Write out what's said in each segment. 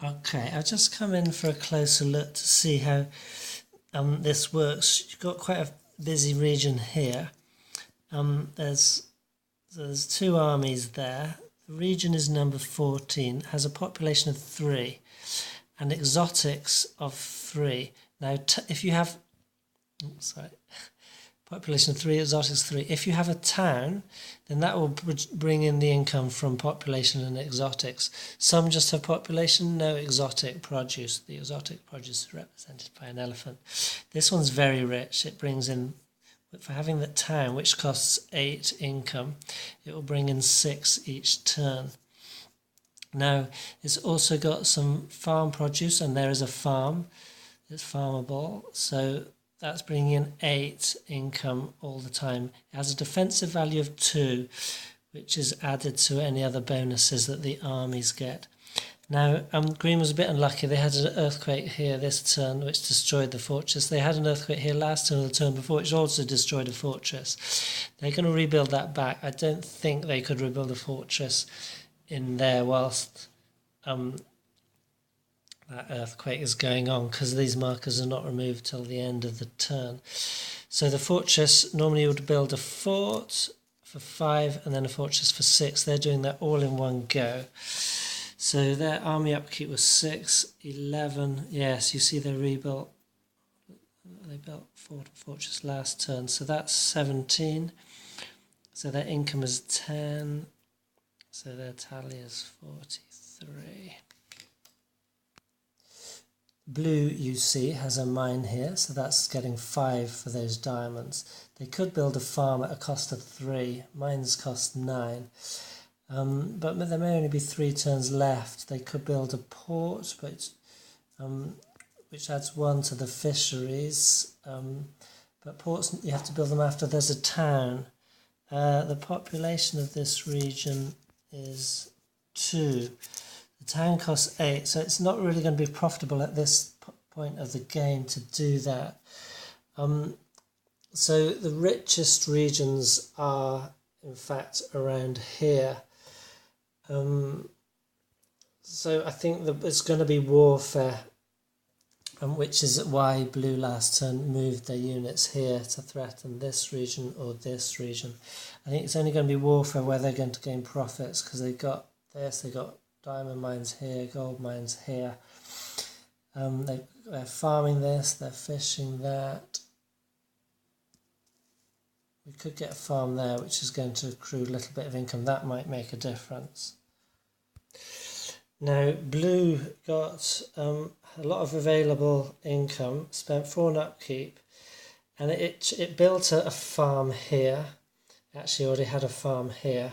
Okay, I've just come in for a closer look to see how this works. You've got quite a busy region here. There's two armies there. The region is number 14, has a population of 3 and exotics of 3. Now, if you have, population of 3, exotics 3. If you have a town, then that will bring in the income from population and exotics. Some just have population, no exotic produce. The exotic produce is represented by an elephant. This one's very rich. It brings in, for having the town, which costs 8 income, it will bring in 6 each turn. Now, it's also got some farm produce, and there is a farm. It's farmable, so that's bringing in 8 income all the time. It has a defensive value of 2, which is added to any other bonuses that the armies get. Now, Green was a bit unlucky. They had an earthquake here this turn, which destroyed the fortress. They had an earthquake here last turn or the turn before, which also destroyed a fortress. They're going to rebuild that back. I don't think they could rebuild a fortress in there whilst that earthquake is going on, because these markers are not removed till the end of the turn. So the fortress, normally you would build a fort for 5 and then a fortress for 6. They're doing that all in one go. So their army upkeep was 6, 11. Yes, you see they rebuilt. They built fortress last turn. So that's 17. So their income is 10. So their tally is 43. Blue, you see, has a mine here, so that's getting 5 for those diamonds. They could build a farm at a cost of 3. Mines cost 9. But there may only be 3 turns left. They could build a port, but which adds 1 to the fisheries. But ports, you have to build them after there's a town. The population of this region is 2. The town costs 8, so it's not really going to be profitable at this point of the game to do that. So the richest regions are, in fact, around here. So I think that it's going to be warfare, which is why Blue last turn moved their units here to threaten this region or this region. I think it's only going to be warfare where they're going to gain profits, because they got this, they got diamond mines here, gold mines here. They're farming this, they're fishing that. We could get a farm there, which is going to accrue a little bit of income. That might make a difference. Now, Blue got a lot of available income, spent 4 on upkeep, and it built a farm here. Actually, already had a farm here.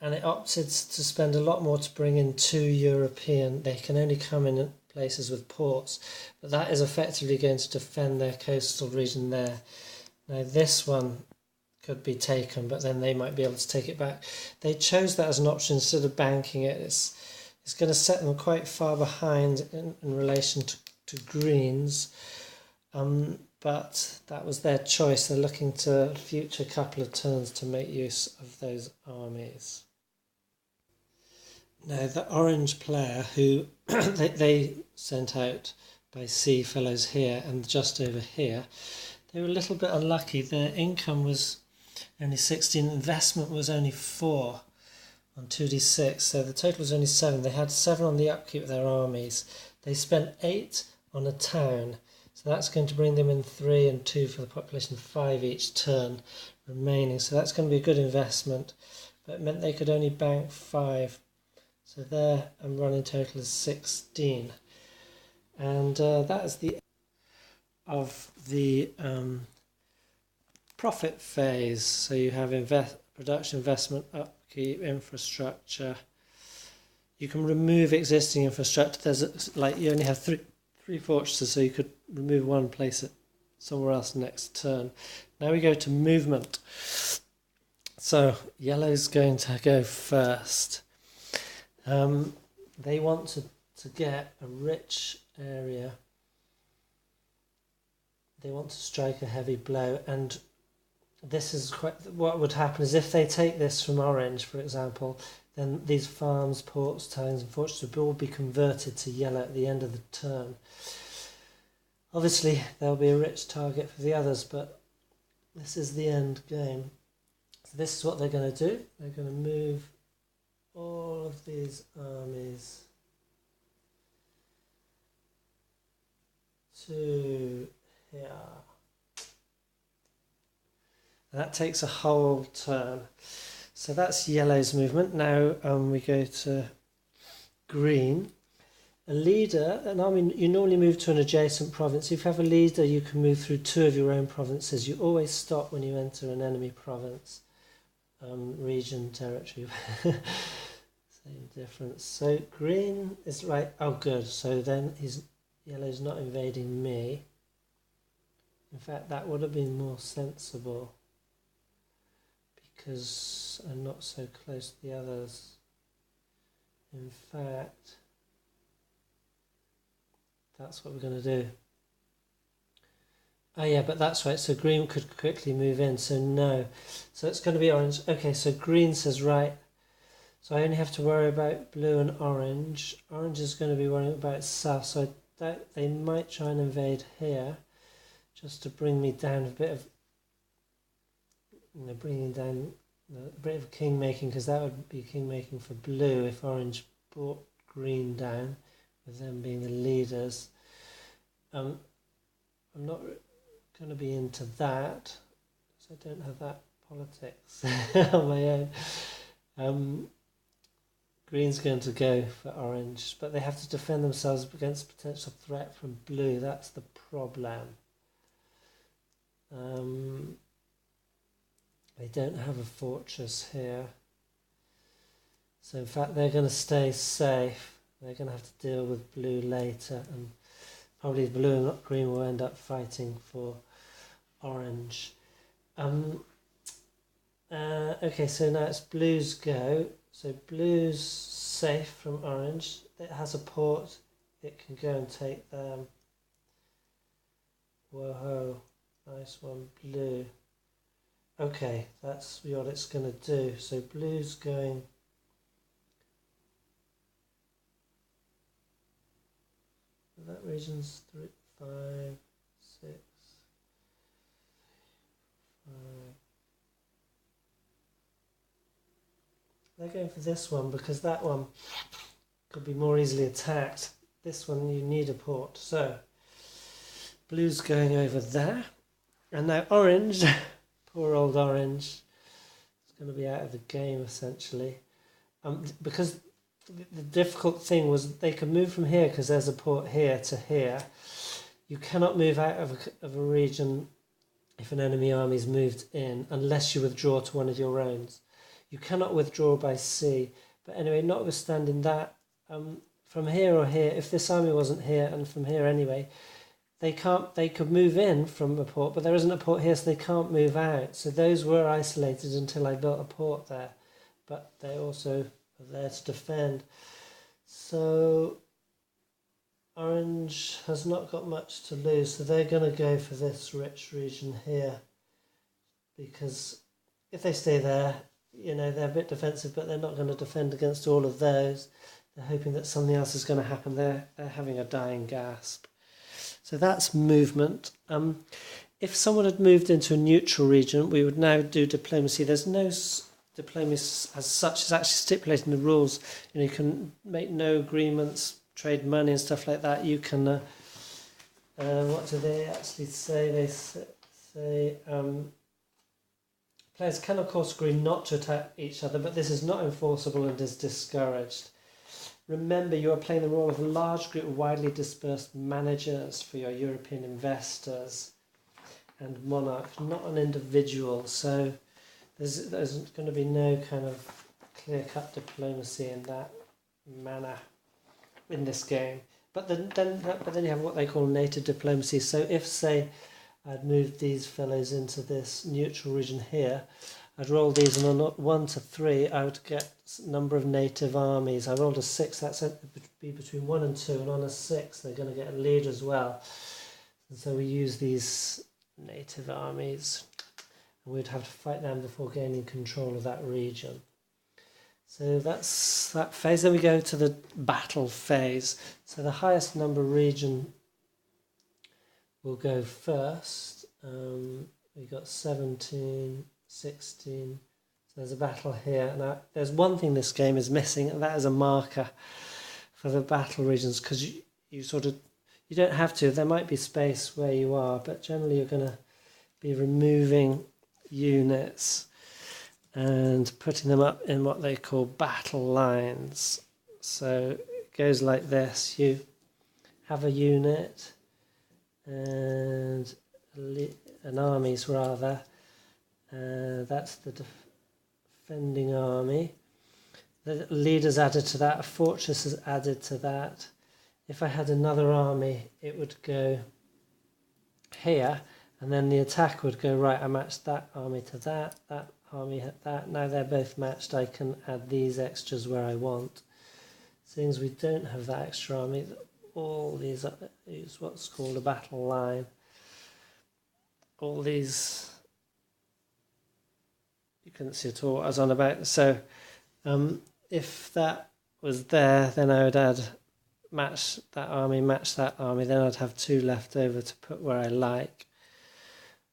And it opted to spend a lot more to bring in 2 European. They can only come in places with ports, but that is effectively going to defend their coastal region there. Now this one could be taken, but then they might be able to take it back. They chose that as an option instead of banking it. It's going to set them quite far behind in relation to Greens, but that was their choice. They're looking to future couple of turns to make use of those armies. Now, the orange player who they sent out by C fellows here and just over here, they were a little bit unlucky. Their income was only 16, investment was only 4 on 2d6, so the total was only 7. They had 7 on the upkeep of their armies. They spent 8 on a town, so that's going to bring them in 3 and 2 for the population, 5 each turn remaining. So that's going to be a good investment, but it meant they could only bank 5. So their running total is 16. And that is the end of the profit phase. So you have production, investment, upkeep, infrastructure. You can remove existing infrastructure. There's you only have three fortresses, so you could remove one, place it somewhere else next turn. Now we go to movement. So yellow's going to go first. They want to get a rich area. They want to strike a heavy blow, and this is what would happen is if they take this from orange, for example, then these farms, ports, towns and fortresses will all be converted to yellow at the end of the turn. Obviously, there'll be a rich target for the others, but this is the end game. So this is what they're going to do. They're going to move all of these armies to here. And that takes a whole turn. So that's yellow's movement. Now we go to green. A leader, an army, you normally move to an adjacent province. If you have a leader, you can move through 2 of your own provinces. You always stop when you enter an enemy province, region, territory. Same difference. So green is right. Oh, good. So then yellow's not invading me. In fact, that would have been more sensible because I'm not so close to the others. In fact, that's what we're going to do. Oh yeah, but that's right. So green could quickly move in. So no. So it's going to be orange. Okay, so green says right. So I only have to worry about blue and orange. Orange is going to be worrying about itself. So I doubt they might try and invade here, just to bring me down a bit of, bringing down a bit of king making, because that would be king making for blue if orange brought green down, with them being the leaders. I'm not going to be into that, because I don't have that politics on my own. Green's going to go for orange, but they have to defend themselves against potential threat from blue. That's the problem. They don't have a fortress here. So in fact they're going to stay safe. They're going to have to deal with blue later, and probably blue and green will end up fighting for orange. Okay, so now it's blue's go. So blue's safe from orange. It has a port. It can go and take them. Whoa, nice one, blue. Okay, that's what it's going to do. So blue's going. That region's 3, 5, 6, 5. They're going for this one because that one could be more easily attacked. This one you need a port. So blue's going over there. And now orange, poor old orange, is going to be out of the game essentially. Because the difficult thing was they could move from here because there's a port here to here. You cannot move out of a region if an enemy army's moved in unless you withdraw to one of your own. You cannot withdraw by sea. But anyway, notwithstanding that, from here or here, if this army wasn't here and from here anyway, they could move in from a port, but there isn't a port here, so they can't move out. So those were isolated until I built a port there. But they also are there to defend. So orange has not got much to lose, so they're going to go for this rich region here. Because if they stay there, they're a bit defensive, but they're not going to defend against all of those. They're hoping that something else is going to happen. They're having a dying gasp. So that's movement. If someone had moved into a neutral region, we would now do diplomacy. There's no diplomacy as such. It's actually stipulated in the rules. You can make no agreements, trade money and stuff like that. You can, what do they actually say? They say, players can of course agree not to attack each other, but this is not enforceable and is discouraged. Remember, you are playing the role of a large group of widely dispersed managers for your European investors and monarchs, not an individual. So there's going to be no kind of clear-cut diplomacy in that manner in this game. But then you have what they call native diplomacy. So if, say, I'd moved these fellows into this neutral region here, I'd roll these, and on 1 to 3 I would get a number of native armies. I rolled a 6, that's it would be between 1 and 2, and on a 6 they're going to get a lead as well. And so we use these native armies, and we'd have to fight them before gaining control of that region. So that's that phase. Then we go to the battle phase. So the highest number region will go first. We've got 17, 16. So there's a battle here. Now, there's one thing this game is missing, and that is a marker for the battle regions, because you don't have to. There might be space where you are, but generally you're going to be removing units and putting them up in what they call battle lines. So it goes like this. You have a unit and an armies rather. That's the defending army. The leader's added to that. A fortress is added to that. If I had another army, it would go here, and then the attack would go, right, I matched that army to that army at that. Now they're both matched, I can add these extras where I want. Seeing as we don't have that extra army, all these is what's called a battle line. All these you couldn't see at all what I was on about. So if that was there, then I would match that army, then I'd have 2 left over to put where I like.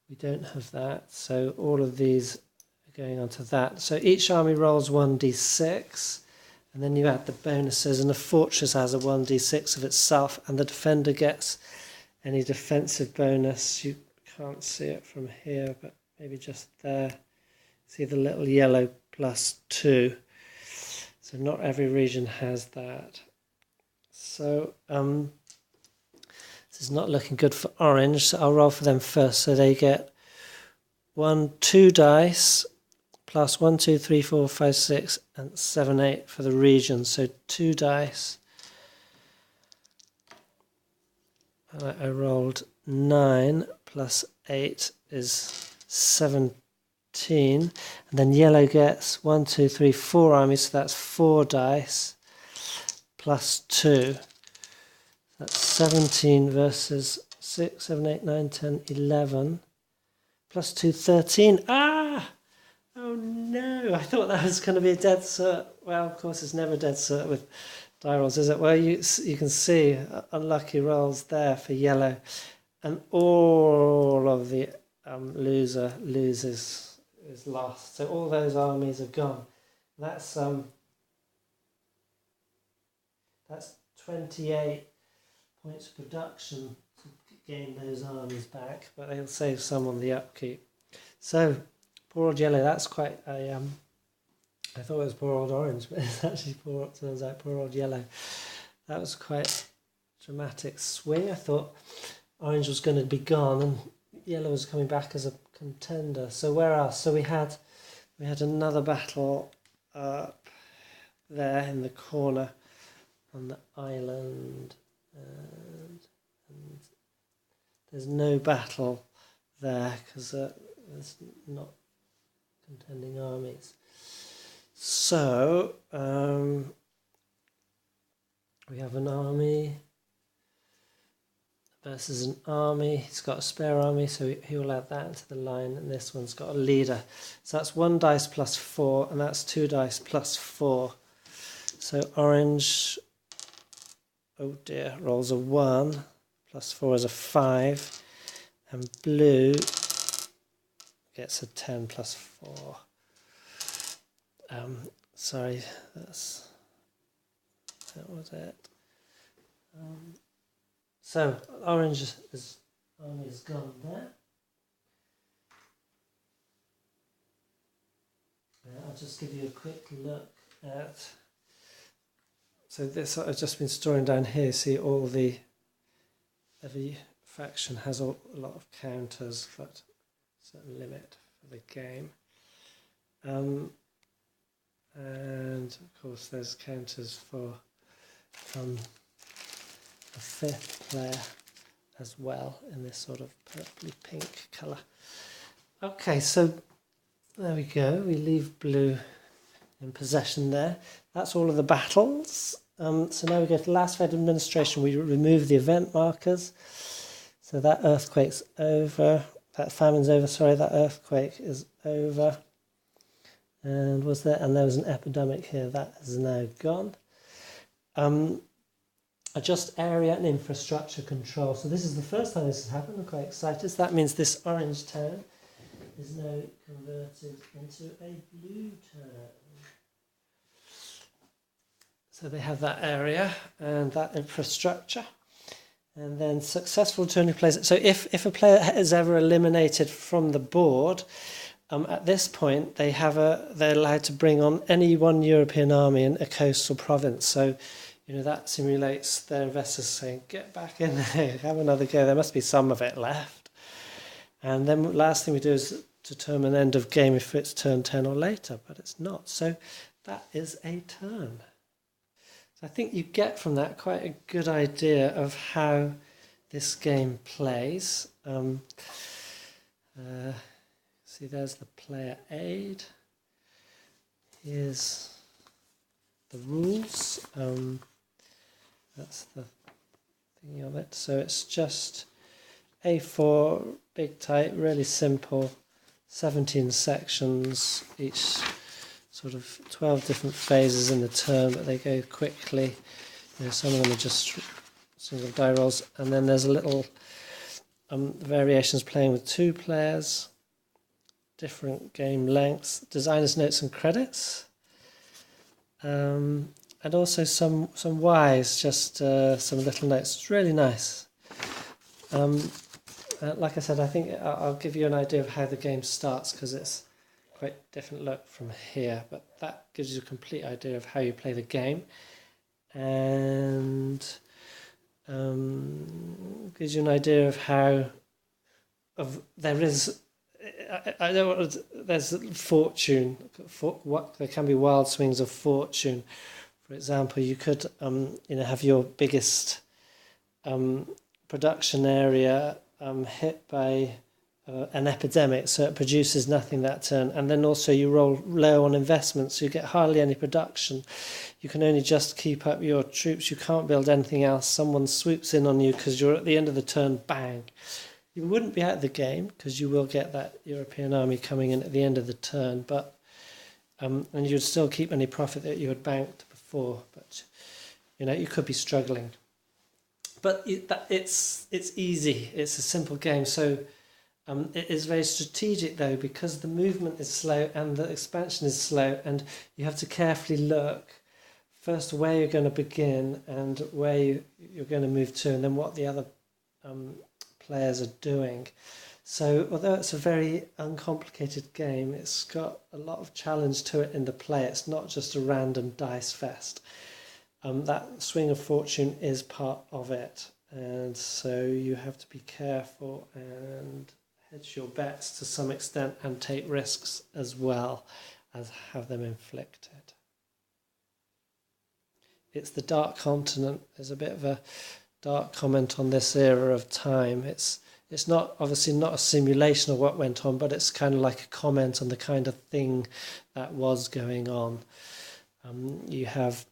We don't have that, so all of these are going onto that. So each army rolls 1d6, and then you add the bonuses, and the fortress has a 1d6 of itself, and the defender gets any defensive bonus. You can't see it from here, but maybe just there. See the little yellow +2. So not every region has that. So this is not looking good for orange, so I'll roll for them first. So they get 2 dice plus 1, 2, 3, 4, 5, 6, and 7, 8 for the region. So 2 dice. And I rolled 9 plus 8 is 17. And then yellow gets 1, 2, 3, 4 armies, so that's 4 dice plus 2. That's 17 versus 6, 7, 8, 9, 10, 11. Plus 2, 13. Ah! Oh no! I thought that was going to be a dead cert. Well, of course, it's never a dead cert with die rolls, is it? Well, you can see unlucky rolls there for yellow. And all of the loser loses is lost. So all those armies are gone. That's 28 points of production to gain those armies back, but they'll save some on the upkeep. So poor old yellow, that's quite a I thought it was poor old orange, but it's actually turns out poor old yellow. That was quite a dramatic swing. I thought orange was going to be gone and yellow was coming back as a contender. So where else? So we had another battle up there in the corner on the island, and there's no battle there because there's not contending armies. So we have an army versus an army. He's got a spare army, so he will add that into the line, and this one's got a leader. So that's 1 dice plus 4, and that's 2 dice plus 4. So orange, oh dear, rolls a 1, plus 4 is a 5, and blue gets a 10 plus 4. Sorry, that was it. So orange army is gone there. I'll just give you a quick look at. So this I've just been storing down here. See all every faction has a lot of counters, but certain limit for the game. And of course there's counters for the 5th player as well in this sort of purpley pink colour. Okay, so there we go. We leave blue in possession there. That's all of the battles. So now we go to last phase administration. We remove the event markers. So that earthquake's over. that famine's over, sorry, that earthquake is over. And there was an epidemic here, that is now gone. Adjust area and infrastructure control. So this is the first time this has happened. I'm quite excited. So that means this orange town is now converted into a blue town. So they have that area and that infrastructure. And then successful turning players. So if a player is ever eliminated from the board, at this point they're allowed to bring on any one European army in a coastal province. So that simulates their investors saying, get back in there, have another go. There must be some of it left. And then last thing we do is determine end of game if it's turn 10 or later, but it's not. So that is a turn. So I think you get from that quite a good idea of how this game plays. See, there's the player aid. Here's the rules. That's the thingy of it. So it's just A4, big tight, really simple, 17 sections, each sort of 12 different phases in the turn, but they go quickly. Some of them are just single die rolls, and then there's a little variations playing with 2 players, different game lengths, designer's notes and credits. And also some Ys, just some little notes. It's really nice. Like I said, I think I'll give you an idea of how the game starts because it's quite a different look from here, but that gives you a complete idea of how you play the game, and gives you an idea of how there is. I don't want to, there's fortune. There can be wild swings of fortune. For example, you could have your biggest production area hit by an epidemic, so it produces nothing that turn, and then also you roll low on investments, so you get hardly any production. You can only just keep up your troops. You can't build anything else. Someone swoops in on you because you're at the end of the turn, bang. You wouldn't be out of the game because you will get that European army coming in at the end of the turn, but and you'd still keep any profit that you had banked before, but you could be struggling. But it's easy. It's a simple game. So it is very strategic though, because the movement is slow and the expansion is slow, and you have to carefully look first where you're going to begin and where you're going to move to, and then what the other players are doing. So although it's a very uncomplicated game, it's got a lot of challenge to it in the play. It's not just a random dice fest. That swing of fortune is part of it, and so you have to be careful and hedge your bets to some extent and take risks as well as have them inflicted. It's the Dark Continent. There's a bit of a dark comment on this era of time. It's not obviously not a simulation of what went on, but it's kind of like a comment on the kind of thing that was going on. You have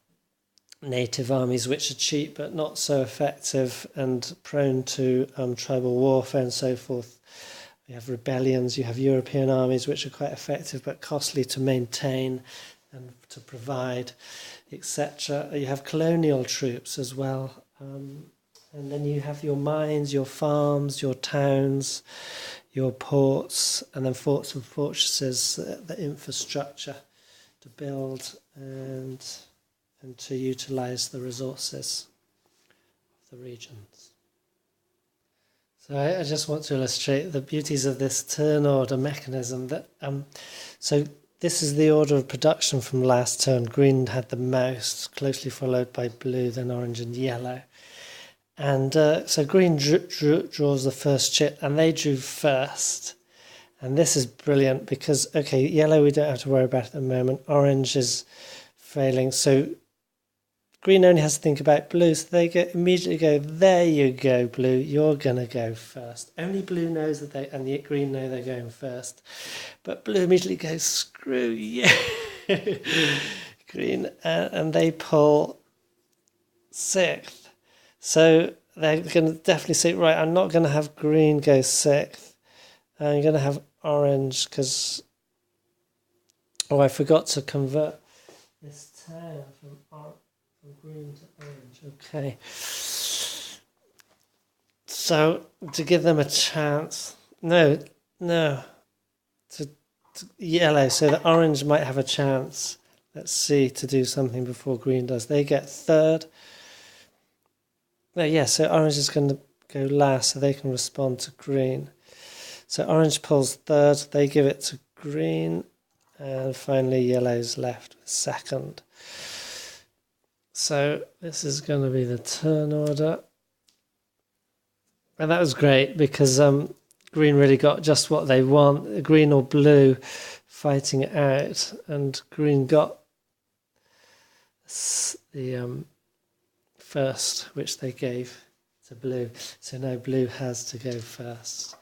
native armies which are cheap but not so effective and prone to tribal warfare and so forth. You have rebellions, you have European armies which are quite effective but costly to maintain and to provide, etc. You have colonial troops as well. And then you have your mines, your farms, your towns, your ports, and then forts and fortresses, the infrastructure to build and to utilise the resources of the regions. So I just want to illustrate the beauties of this turn order mechanism. That so this is the order of production from last turn. Green had the most, closely followed by blue, then orange and yellow. And so green draws the first chit, and they drew first. And this is brilliant because, okay, yellow we don't have to worry about at the moment. Orange is failing. So green only has to think about blue. So they immediately go, there you go, blue, you're going to go first. Only blue knows that and the green know they're going first. But blue immediately goes, screw you. Green, and they pull sixth. So they're going to definitely say, right, I'm not going to have green go sixth. I'm going to have orange because, oh, I forgot to convert this town from green to orange. Okay. So to give them a chance, no, to yellow, so that orange might have a chance. Let's see, to do something before green does. They get third. No, yeah, so orange is going to go last, so they can respond to green. So orange pulls third, they give it to green, and finally yellow's left with second. So this is going to be the turn order. And that was great because green really got just what they want, green or blue fighting it out, and green got the first, which they gave to blue. So now blue has to go first.